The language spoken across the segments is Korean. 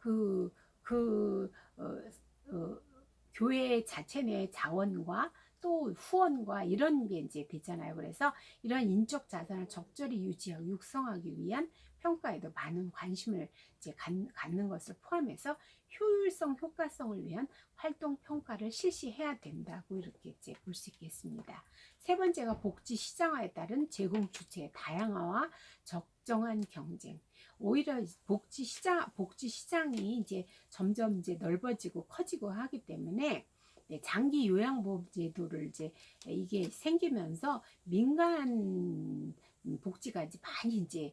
그, 그, 어, 어, 교회 자체 내 자원과 또 후원과 이런 게 이제 되잖아요. 그래서 이런 인적 자산을 적절히 유지하고 육성하기 위한 평가에도 많은 관심을 이제 갖는 것을 포함해서 효율성, 효과성을 위한 활동 평가를 실시해야 된다고 이렇게 이제 볼 수 있겠습니다. 세 번째가 복지 시장화에 따른 제공 주체의 다양화와 적정한 경쟁. 오히려 복지 시장이 이제 점점 이제 넓어지고 커지고 하기 때문에 장기 요양보험제도를 이제 이게 생기면서 민간 복지가 이제 많이 이제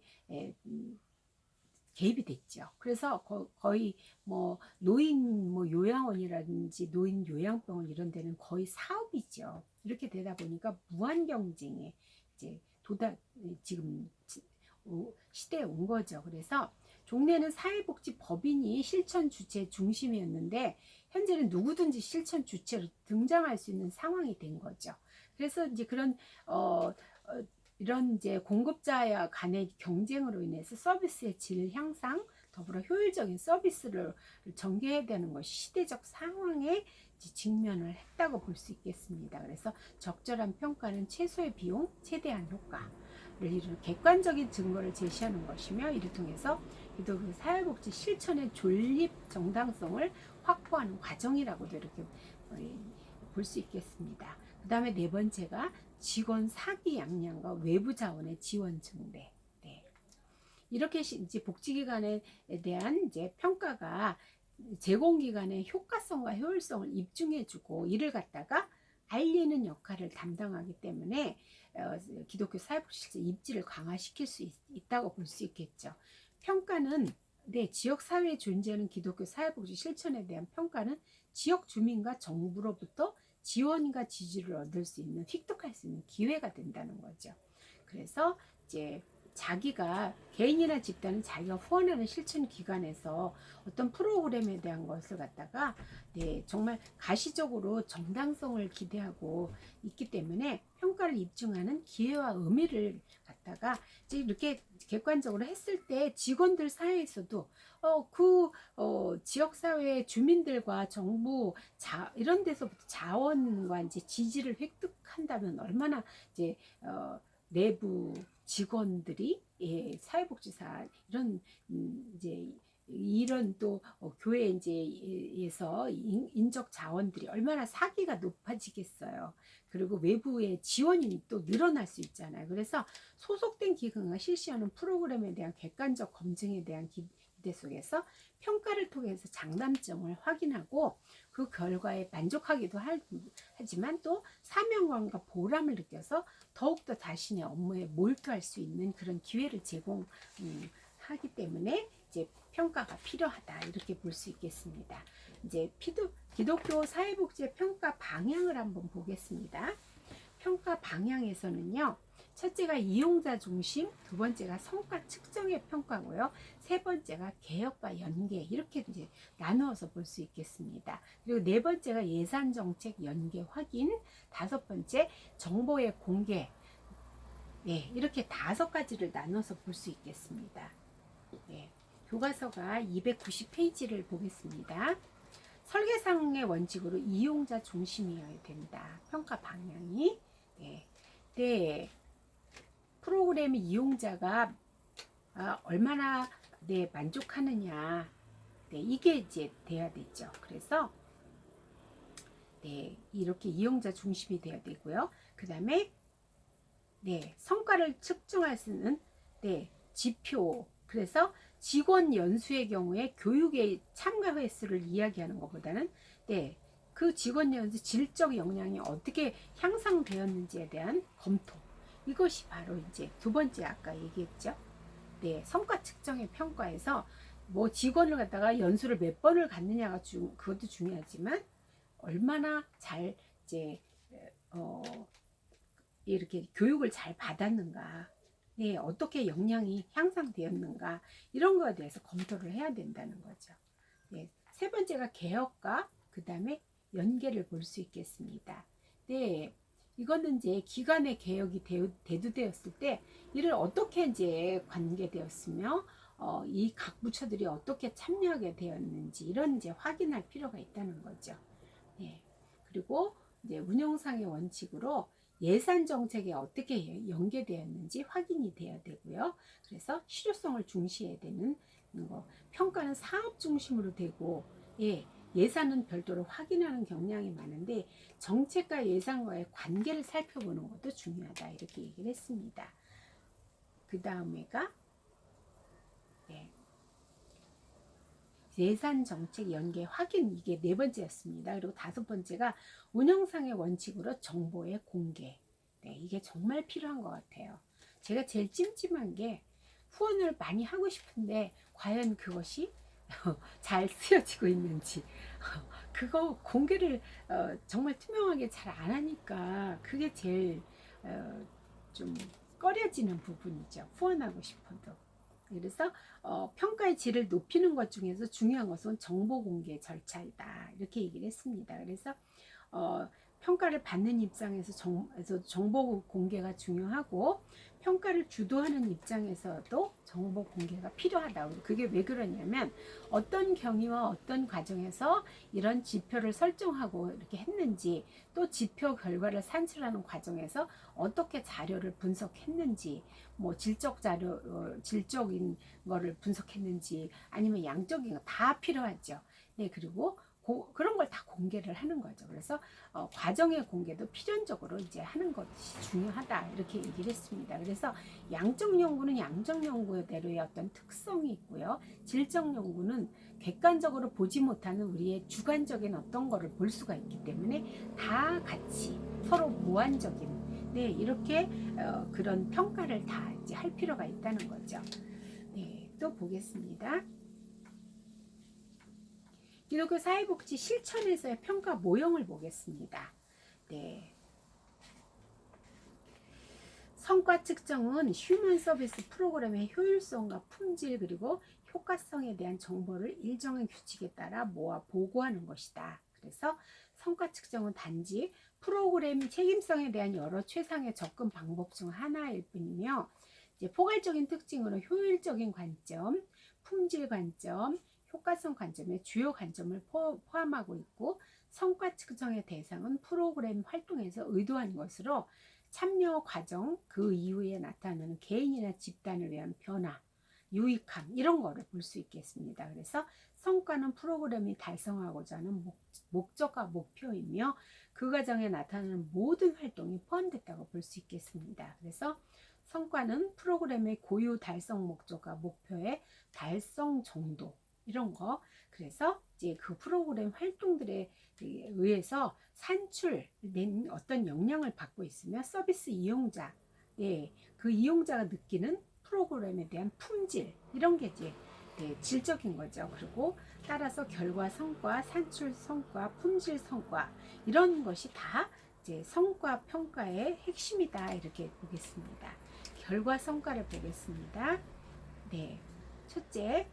개입이 됐죠. 그래서 거의 뭐 노인 뭐 요양원이라든지 노인 요양병원 이런 데는 거의 사업이죠. 이렇게 되다 보니까 무한 경쟁에 이제 지금 시대에 온 거죠. 그래서 종래는 사회복지법인이 실천 주체 중심이었는데 현재는 누구든지 실천 주체로 등장할 수 있는 상황이 된 거죠. 그래서 이제 그런 이런 이제 공급자 간의 경쟁으로 인해서 서비스의 질 향상, 더불어 효율적인 서비스를 전개해야 되는 것이 시대적 상황에 직면을 했다고 볼 수 있겠습니다. 그래서 적절한 평가는 최소의 비용, 최대한 효과를 이루는 객관적인 증거를 제시하는 것이며 이를 통해서 기독교 사회복지 실천의 존립 정당성을 확보하는 과정이라고도 이렇게 볼 수 있겠습니다. 그 다음에 네 번째가 직원 사기 양량과 외부 자원의 지원 증대. 네. 이렇게 이제 복지기관에 대한 이제 평가가 제공기관의 효과성과 효율성을 입증해주고 이를 갖다가 알리는 역할을 담당하기 때문에 기독교 사회복지실제 입지를 강화시킬 수 있다고 볼 수 있겠죠. 평가는 지역 사회에 존재하는 기독교 사회복지 실천에 대한 평가는 지역 주민과 정부로부터 지원과 지지를 얻을 수 있는 획득할 수 있는 기회가 된다는 거죠. 그래서 이제 자기가 개인이나 집단은 자기가 후원하는 실천 기관에서 어떤 프로그램에 대한 것을 갖다가 정말 가시적으로 정당성을 기대하고 있기 때문에 평가를 입증하는 기회와 의미를 갖다가 이제 이렇게 객관적으로 했을 때 직원들 사이에서도 지역사회 주민들과 정부 이런 데서부터 자원과 이제 지지를 획득한다면 얼마나 이제 내부 직원들이 사회복지사 이런 이제 이런 또 교회 이제에서 인적 자원들이 얼마나 사기가 높아지겠어요. 그리고 외부의 지원이 또 늘어날 수 있잖아요. 그래서 소속된 기관과 실시하는 프로그램에 대한 객관적 검증에 대한 기대 속에서 평가를 통해서 장단점을 확인하고 그 결과에 만족하기도 하지만 또 사명감과 보람을 느껴서 더욱더 자신의 업무에 몰두할 수 있는 그런 기회를 제공하기 때문에 이제 평가가 필요하다 이렇게 볼 수 있겠습니다. 이제 기독교 사회복지의 평가 방향을 한번 보겠습니다. 평가 방향에서는요. 첫째가 이용자 중심, 두 번째가 성과 측정의 평가고요. 세 번째가 개혁과 연계 이렇게 이제 나누어서 볼 수 있겠습니다. 그리고 네 번째가 예산 정책 연계 확인, 다섯 번째 정보의 공개. 네, 이렇게 다섯 가지를 나눠서 볼 수 있겠습니다. 네, 교과서가 290페이지를 보겠습니다. 설계상의 원칙으로 이용자 중심이어야 된다. 평가 방향이. 네. 프로그램의 이용자가 얼마나 만족하느냐. 이게 이제 돼야 되죠. 그래서 이렇게 이용자 중심이 돼야 되고요. 그 다음에 성과를 측정할 수 있는 지표. 그래서 직원 연수의 경우에 교육의 참가 횟수를 이야기하는 것보다는 그 직원 연수 질적 역량이 어떻게 향상되었는지에 대한 검토. 이것이 바로 이제 두 번째 아까 얘기했죠. 성과 측정의 평가에서 뭐 직원을 갖다가 연수를 몇 번을 갔느냐가 그것도 중요하지만 얼마나 잘 이제 이렇게 교육을 잘 받았는가, 어떻게 역량이 향상되었는가 이런 거에 대해서 검토를 해야 된다는 거죠. 세 번째가 개혁과 그 다음에 연계를 볼 수 있겠습니다. 이거는 이제 기관의 개혁이 대두되었을 때 이를 어떻게 이제 관계되었으며 이 각 부처들이 어떻게 참여하게 되었는지 이런 이제 확인할 필요가 있다는 거죠. 네. 그리고 이제 운영상의 원칙으로 예산 정책에 어떻게 연계되었는지 확인이 돼야 되고요. 그래서 실효성을 중시해야 되는 거. 평가는 사업 중심으로 되고, 예, 예산은 별도로 확인하는 경향이 많은데 정책과 예산과의 관계를 살펴보는 것도 중요하다 이렇게 얘기를 했습니다. 그 다음에가 예, 예산 정책 연계 확인, 이게 네 번째였습니다. 그리고 다섯 번째가 운영상의 원칙으로 정보의 공개. 네, 이게 정말 필요한 것 같아요. 제가 제일 찜찜한 게 후원을 많이 하고 싶은데 과연 그것이 잘 쓰여지고 있는지 그거 공개를 정말 투명하게 잘 안 하니까 그게 제일 좀 꺼려지는 부분이죠. 후원하고 싶어도. 그래서 평가의 질을 높이는 것 중에서 중요한 것은 정보 공개 절차이다 이렇게 얘기를 했습니다. 그래서 평가를 받는 입장에서 정보 공개가 중요하고 평가를 주도하는 입장에서도 정보 공개가 필요하다. 그게 왜 그러냐면 어떤 경위와 어떤 과정에서 이런 지표를 설정하고 이렇게 했는지, 또 지표 결과를 산출하는 과정에서 어떻게 자료를 분석했는지, 뭐 질적 자료, 질적인 거를 분석했는지 아니면 양적인 거 다 필요하죠. 네, 그리고 그런 걸 다 공개를 하는 거죠. 그래서 과정의 공개도 필연적으로 이제 하는 것이 중요하다 이렇게 얘기를 했습니다. 그래서 양적 연구는 양적 연구대로의 어떤 특성이 있고요. 질적 연구는 객관적으로 보지 못하는 우리의 주관적인 어떤 거를 볼 수가 있기 때문에 다 같이 서로 보완적인, 네, 이렇게 그런 평가를 다 이제 할 필요가 있다는 거죠. 네, 또 보겠습니다. 기독교 사회복지 실천에서의 평가 모형을 보겠습니다. 네. 성과 측정은 휴먼 서비스 프로그램의 효율성과 품질 그리고 효과성에 대한 정보를 일정한 규칙에 따라 모아 보고하는 것이다. 그래서 성과 측정은 단지 프로그램 책임성에 대한 여러 최상의 접근 방법 중 하나일 뿐이며, 이제 포괄적인 특징으로 효율적인 관점, 품질 관점, 효과성 관점의 주요 관점을 포함하고 있고, 성과 측정의 대상은 프로그램 활동에서 의도한 것으로 참여 과정, 그 이후에 나타나는 개인이나 집단을 위한 변화, 유익함 이런 거를 볼 수 있겠습니다. 그래서 성과는 프로그램이 달성하고자 하는 목적과 목표이며 그 과정에 나타나는 모든 활동이 포함됐다고 볼 수 있겠습니다. 그래서 성과는 프로그램의 고유 달성 목적과 목표의 달성 정도 이런 거, 그래서 이제 그 프로그램 활동들에 의해서 산출된 어떤 영향을 받고 있으며 서비스 이용자, 예, 그 이용자가 느끼는 프로그램에 대한 품질 이런 게 이제 네, 질적인 거죠. 그리고 따라서 결과 성과, 산출 성과, 품질 성과 이런 것이 다 이제 성과 평가의 핵심이다 이렇게 보겠습니다. 결과 성과를 보겠습니다. 네, 첫째,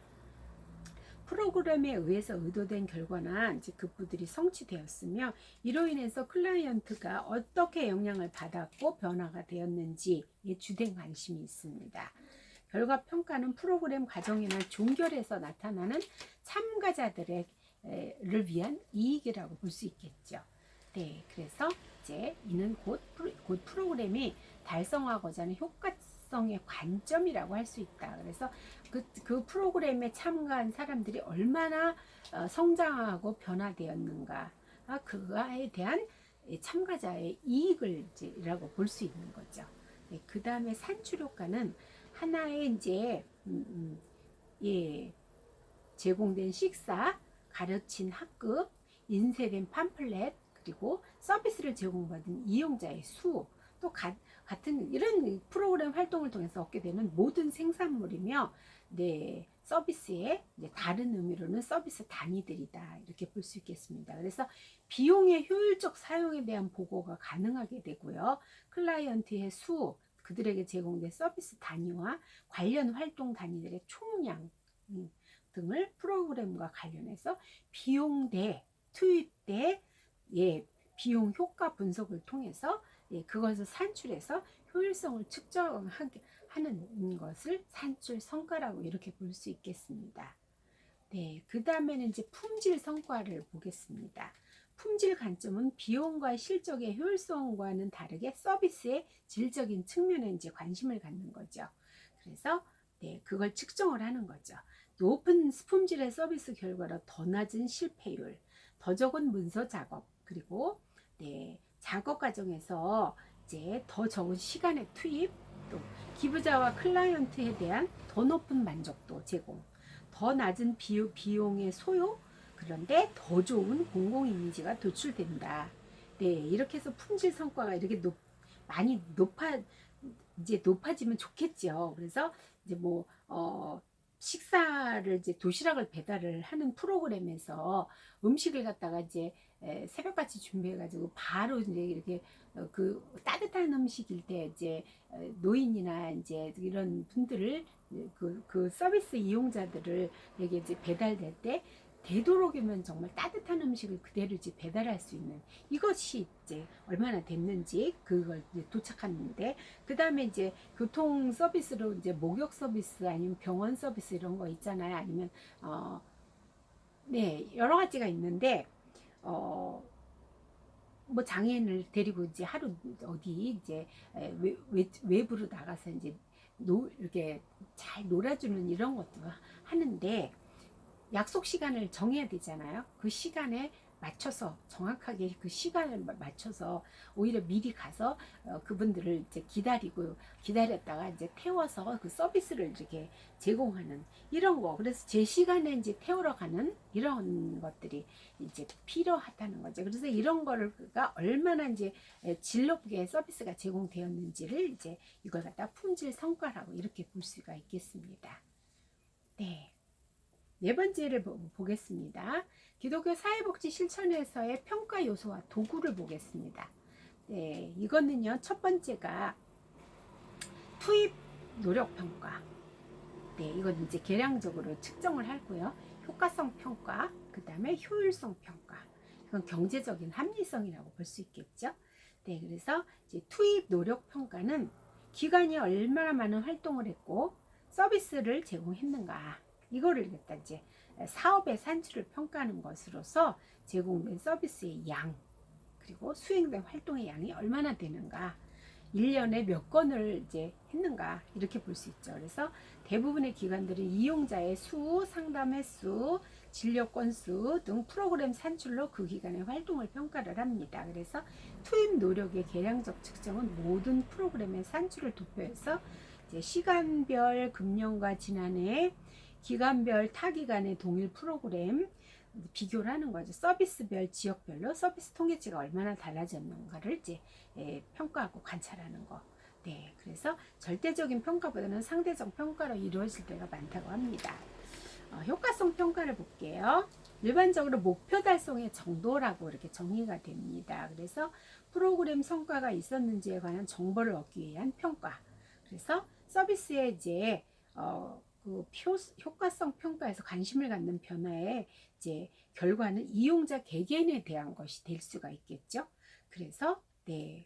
프로그램에 의해서 의도된 결과나 이제 급부들이 성취되었으며 이로 인해서 클라이언트가 어떻게 영향을 받았고 변화가 되었는지에 주된 관심이 있습니다. 결과 평가는 프로그램 과정이나 종결에서 나타나는 참가자들을 위한 이익이라고 볼 수 있겠죠. 네, 그래서 이제 이는 곧 프로그램이 달성하고자 하는 효과성의 관점이라고 할 수 있다. 그래서 그 프로그램에 참가한 사람들이 얼마나 성장하고 변화되었는가, 그거에 대한 참가자의 이익을이라고 볼 수 있는 거죠. 네, 그 다음에 산출 효과는 하나의 이제 예, 제공된 식사, 가르친 학급, 인쇄된 팜플렛, 그리고 서비스를 제공받은 이용자의 수, 또 같은 이런 프로그램 활동을 통해서 얻게 되는 모든 생산물이며, 네, 서비스의 이제 다른 의미로는 서비스 단위들이다 이렇게 볼 수 있겠습니다. 그래서 비용의 효율적 사용에 대한 보고가 가능하게 되고요. 클라이언트의 수, 그들에게 제공된 서비스 단위와 관련 활동 단위들의 총량 등을 프로그램과 관련해서 비용대, 투입대, 예, 비용 효과 분석을 통해서 예, 그것을 산출해서 효율성을 측정하게 하는 것을 산출 성과라고 이렇게 볼 수 있겠습니다. 네, 그 다음에는 이제 품질 성과를 보겠습니다. 품질 관점은 비용과 실적의 효율성과는 다르게 서비스의 질적인 측면에 이제 관심을 갖는 거죠. 그래서 네, 그걸 측정을 하는 거죠. 높은 품질의 서비스 결과로 더 낮은 실패율, 더 적은 문서 작업, 그리고 네, 작업 과정에서 이제 더 적은 시간의 투입, 또 기부자와 클라이언트에 대한 더 높은 만족도 제공, 더 낮은 비용의 소요, 그런데 더 좋은 공공 이미지가 도출된다. 네, 이렇게 해서 품질 성과가 이렇게 많이 이제 높아지면 좋겠죠. 그래서 이제 뭐 식사를 이제 도시락을 배달을 하는 프로그램에서 음식을 갖다가 이제 새벽같이 준비해가지고 바로 이제 이렇게 그 따뜻한 음식일 때 이제 노인이나 이제 이런 분들을 그 서비스 이용자들을 에게 이제 배달될 때 되도록이면 정말 따뜻한 음식을 그대로 이제 배달할 수 있는 이것이 이제 얼마나 됐는지 그걸 이제 도착하는데 그 다음에 이제 교통 서비스로 이제 목욕 서비스 아니면 병원 서비스 이런 거 있잖아요. 아니면 네 여러 가지가 있는데 뭐 장애인을 데리고 이제 하루 어디 이제 외부로 나가서 이제 이렇게 잘 놀아주는 이런 것도 하는데 약속 시간을 정해야 되잖아요. 그 시간에 맞춰서 정확하게 그 시간을 맞춰서 오히려 미리 가서 그분들을 이제 기다렸다가 이제 태워서 그 서비스를 이렇게 제공하는 이런 거. 그래서 제 시간에 이제 태우러 가는 이런 것들이 이제 필요하다는 거죠. 그래서 이런 거가 얼마나 이제 질 높게 서비스가 제공되었는지를 이제 이걸 갖다 품질 성과라고 이렇게 볼 수가 있겠습니다. 네. 네 번째를 보겠습니다. 기독교 사회복지 실천에서의 평가 요소와 도구를 보겠습니다. 네, 이거는요, 첫 번째가 투입 노력 평가. 네, 이건 이제 계량적으로 측정을 하고요. 효과성 평가, 그 다음에 효율성 평가. 이건 경제적인 합리성이라고 볼 수 있겠죠. 네, 그래서 이제 투입 노력 평가는 기관이 얼마나 많은 활동을 했고 서비스를 제공했는가. 이거를 갖다 이제 사업의 산출을 평가하는 것으로서 제공된 서비스의 양, 그리고 수행된 활동의 양이 얼마나 되는가, 1년에 몇 건을 이제 했는가 이렇게 볼 수 있죠. 그래서 대부분의 기관들은 이용자의 수, 상담 횟수, 진료 건수 등 프로그램 산출로 그 기관의 활동을 평가를 합니다. 그래서 투입 노력의 계량적 측정은 모든 프로그램의 산출을 도표해서 이제 시간별 금년과 지난해 기간별 타기간의 동일 프로그램 비교를 하는 거죠. 서비스별 지역별로 서비스 통계치가 얼마나 달라졌는가를 이제 평가하고 관찰하는 거. 네, 그래서 절대적인 평가보다는 상대적 평가로 이루어질 때가 많다고 합니다. 효과성 평가를 볼게요. 일반적으로 목표 달성의 정도라고 이렇게 정의가 됩니다. 그래서 프로그램 성과가 있었는지에 관한 정보를 얻기 위한 평가. 그래서 서비스에 이제 그 효과성 평가에서 관심을 갖는 변화의 이제 결과는 이용자 개개인에 대한 것이 될 수가 있겠죠. 그래서 네,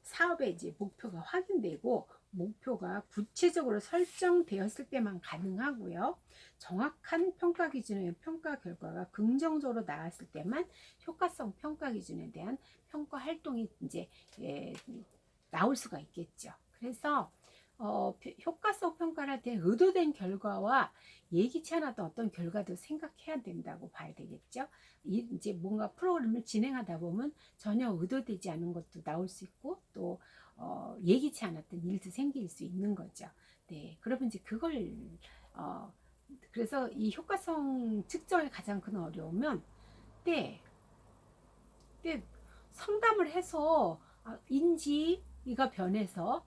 사업의 이제 목표가 확인되고 목표가 구체적으로 설정되었을 때만 가능하고요. 정확한 평가 기준의 평가 결과가 긍정적으로 나왔을 때만 효과성 평가 기준에 대한 평가 활동이 이제 나올 수가 있겠죠. 그래서 효과성 평가를 할 때 의도된 결과와 예기치 않았던 어떤 결과도 생각해야 된다고 봐야 되겠죠. 이제 뭔가 프로그램을 진행하다 보면 전혀 의도되지 않은 것도 나올 수 있고 또 예기치 않았던 일도 생길 수 있는 거죠. 네, 그러면 이제 그걸 그래서 이 효과성 측정의 가장 큰 어려움은 네, 상담을 해서 인지가 변해서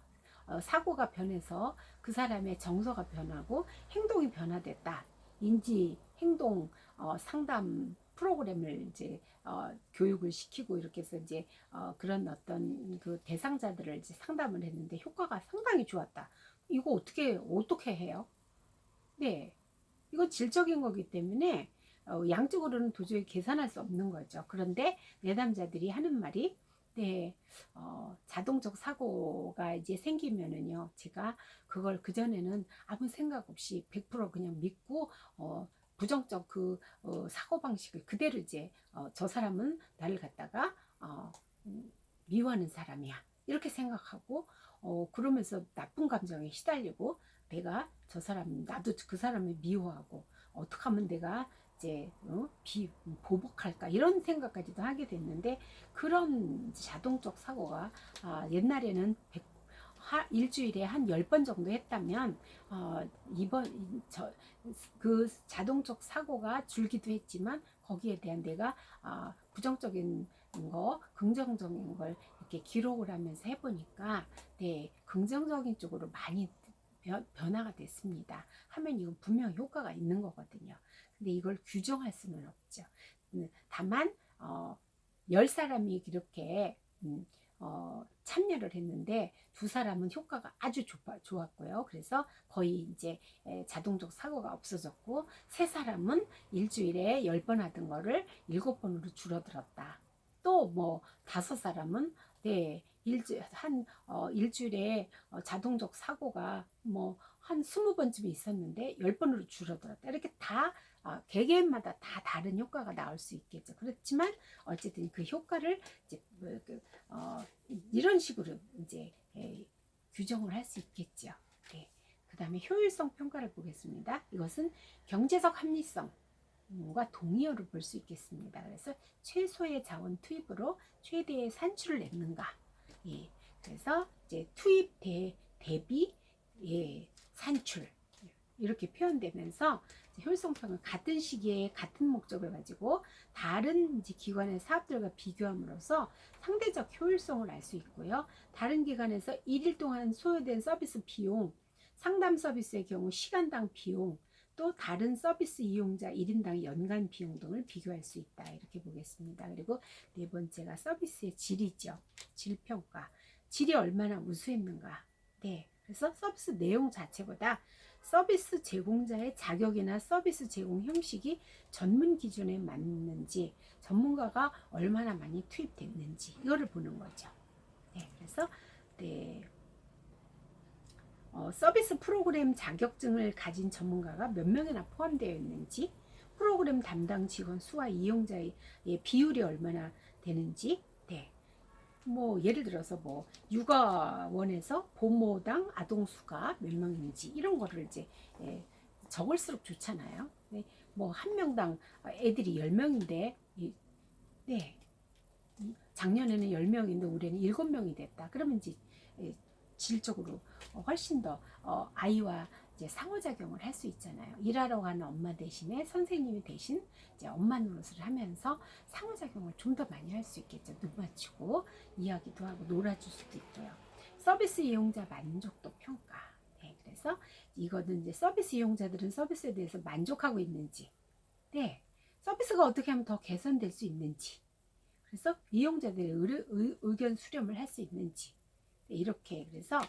사고가 변해서 그 사람의 정서가 변하고 행동이 변화됐다. 인지, 행동, 상담 프로그램을 이제 교육을 시키고 이렇게 해서 이제 그런 어떤 그 대상자들을 이제 상담을 했는데 효과가 상당히 좋았다. 이거 어떻게 해요? 네, 이건 질적인 거기 때문에 양적으로는 도저히 계산할 수 없는 거죠. 그런데 내담자들이 하는 말이 네, 자동적 사고가 이제 생기면은요, 제가 그걸 그전에는 아무 생각 없이 100% 그냥 믿고, 부정적 사고방식을 그대로 이제, 저 사람은 나를 갖다가, 미워하는 사람이야. 이렇게 생각하고, 그러면서 나쁜 감정에 시달리고, 내가 저 사람, 나도 그 사람을 미워하고, 어떻게 하면 내가 이제, 보복할까? 이런 생각까지도 하게 됐는데, 그런 자동적 사고가 옛날에는 일주일에 한 10번 정도 했다면 이번 그 자동적 사고가 줄기도 했지만 거기에 대한 내가 부정적인 거, 긍정적인 걸 이렇게 기록을 하면서 해보니까 네, 긍정적인 쪽으로 많이 변화가 됐습니다. 하면 이건 분명 효과가 있는 거거든요. 근데 이걸 규정할 수는 없죠. 다만 10사람이 이렇게 참여를 했는데 2사람은 효과가 아주 좋았고요. 그래서 거의 이제 자동적 사고가 없어졌고 3사람은 일주일에 10번 하던 거를 7번으로 줄어들었다. 또 뭐 5사람은 네, 일주일에 자동적 사고가 뭐 한 20번쯤 있었는데 10번으로 줄어들었다. 이렇게 다 개개인마다 다 다른 효과가 나올 수 있겠죠. 그렇지만 어쨌든 그 효과를 이제 이런 식으로 이제 규정을 할 수 있겠죠. 네. 그 다음에 효율성 평가를 보겠습니다. 이것은 경제적 합리성과 동의어를 볼 수 있겠습니다. 그래서 최소의 자원 투입으로 최대의 산출을 냈는가. 예. 그래서 이제 투입 대비 산출 이렇게 표현되면서 효율성평은 같은 시기에 같은 목적을 가지고 다른 이제 기관의 사업들과 비교함으로써 상대적 효율성을 알 수 있고요. 다른 기관에서 1일 동안 소요된 서비스 비용, 상담 서비스의 경우 시간당 비용, 또 다른 서비스 이용자 1인당 연간 비용 등을 비교할 수 있다. 이렇게 보겠습니다. 그리고 네 번째가 서비스의 질이죠. 질평가. 질이 얼마나 우수했는가. 네. 그래서 서비스 내용 자체보다 서비스 제공자의 자격이나 서비스 제공 형식이 전문 기준에 맞는지, 전문가가 얼마나 많이 투입됐는지 이거를 보는 거죠. 네, 그래서 네, 서비스 프로그램 자격증을 가진 전문가가 몇 명이나 포함되어 있는지, 프로그램 담당 직원 수와 이용자의 비율이 얼마나 되는지, 네, 뭐 예를 들어서 뭐 육아원에서 부모당 아동 수가 몇 명인지 이런 거를 이제 적을수록 좋잖아요. 네, 뭐 한 명당 애들이 10명인데 네, 작년에는 10명인데 올해는 7명이 됐다. 그러면 이제 질적으로 훨씬 더 아이와 이제 상호작용을 할 수 있잖아요. 일하러 가는 엄마 대신에 선생님이 대신 이제 엄마 노릇을 하면서 상호작용을 좀 더 많이 할 수 있겠죠. 눈 맞추고 이야기도 하고 놀아줄 수도 있고요. 서비스 이용자 만족도 평가. 네, 그래서 이거는 이제 서비스 이용자들은 서비스에 대해서 만족하고 있는지, 네, 서비스가 어떻게 하면 더 개선될 수 있는지, 그래서 이용자들의 의견 수렴을 할 수 있는지, 네, 이렇게 그래서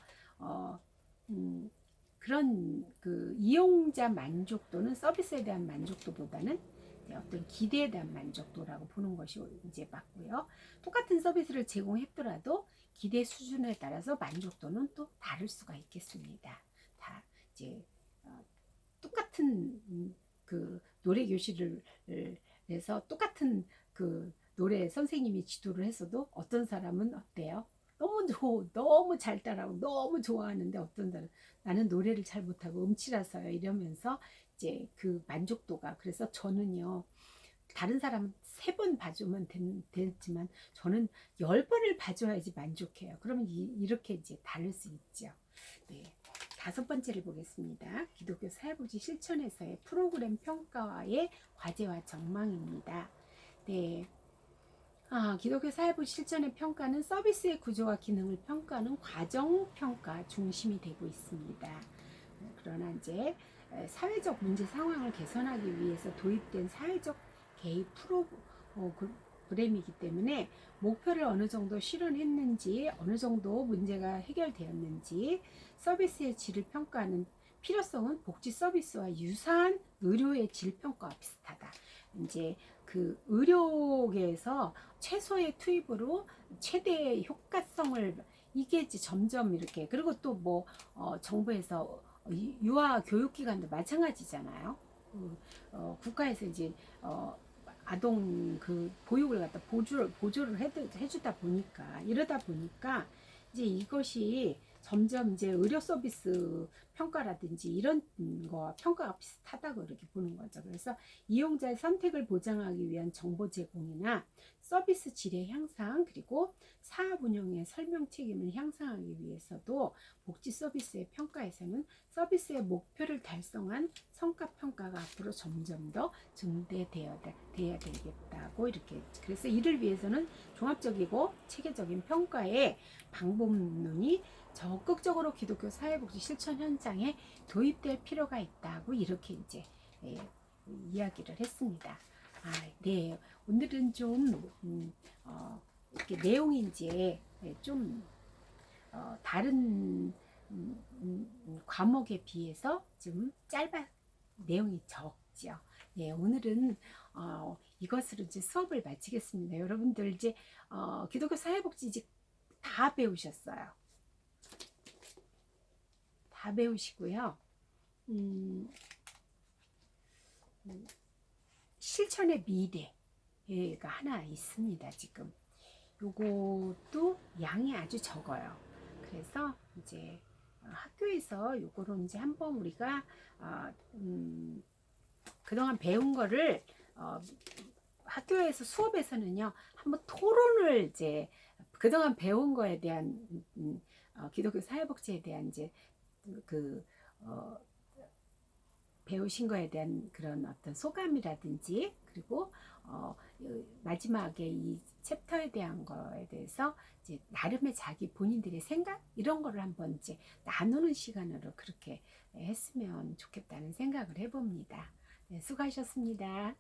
그런 그 이용자 만족도는 서비스에 대한 만족도보다는 어떤 기대에 대한 만족도라고 보는 것이 이제 맞고요. 똑같은 서비스를 제공했더라도 기대 수준에 따라서 만족도는 또 다를 수가 있겠습니다. 다 이제 똑같은 그 노래 교실을 해서 똑같은 그 노래 선생님이 지도를 했어도 어떤 사람은 어때요? 너무 잘 따라하고 너무 좋아하는데 어떤 사람 나는 노래를 잘 못하고 음치라서요 이러면서 이제 그 만족도가 그래서 저는요 다른 사람은 3번 봐주면 됐지만 저는 10번을 봐줘야지 만족해요. 그러면 이렇게 이제 다를 수 있죠. 네. 5번째를 보겠습니다. 기독교 사회복지 실천에서의 프로그램 평가와의 과제와 전망입니다. 네. 기독교 사회복지 실천의 평가는 서비스의 구조와 기능을 평가하는 과정 평가 중심이 되고 있습니다. 그러나 이제 사회적 문제 상황을 개선하기 위해서 도입된 사회적 개입 프로그램이기 때문에 목표를 어느 정도 실현했는지, 어느 정도 문제가 해결되었는지, 서비스의 질을 평가하는 필요성은 복지 서비스와 유사한 의료의 질 평가와 비슷하다. 이제 그 의료계에서 최소의 투입으로 최대의 효과성을 이게 이제 점점 이렇게 그리고 또 뭐 정부에서 유아 교육기관도 마찬가지잖아요. 국가에서 이제 아동 그 보육을 갖다 보조를 해주다 보니까 이러다 보니까 이제 이것이 점점 이제 의료 서비스 평가라든지 이런 거 평가가 비슷하다고 이렇게 보는 거죠. 그래서 이용자의 선택을 보장하기 위한 정보 제공이나 서비스 질의 향상 그리고 사업 운영의 설명 책임을 향상하기 위해서도 복지 서비스의 평가에서는 서비스의 목표를 달성한 성과 평가가 앞으로 점점 더 증대되어야 되겠다고 이렇게 그래서 이를 위해서는 종합적이고 체계적인 평가의 방법론이 적극적으로 기독교 사회복지 실천 현장에 도입될 필요가 있다고 이렇게 이제 이야기를 했습니다. 네, 오늘은 좀 이렇게 내용이 이제 좀 다른 과목에 비해서 좀 내용이 적죠. 네, 오늘은 이것으로 이제 수업을 마치겠습니다. 여러분들 이제 기독교 사회복지 이제 다 배우셨어요. 다 배우시고요. 실천의 미래가 하나 있습니다. 지금 요것도 양이 아주 적어요. 그래서 이제 학교에서 요거를 이제 한번 우리가 그동안 배운 거를 학교에서 수업에서는요 한번 토론을 이제 그동안 배운 거에 대한 기독교 사회복지에 대한 이제 그 배우신 거에 대한 그런 어떤 소감이라든지 그리고 마지막에 이 챕터에 대한 거에 대해서 이제 나름의 자기 본인들의 생각 이런 거를 한번 이제 나누는 시간으로 그렇게 했으면 좋겠다는 생각을 해봅니다. 네, 수고하셨습니다.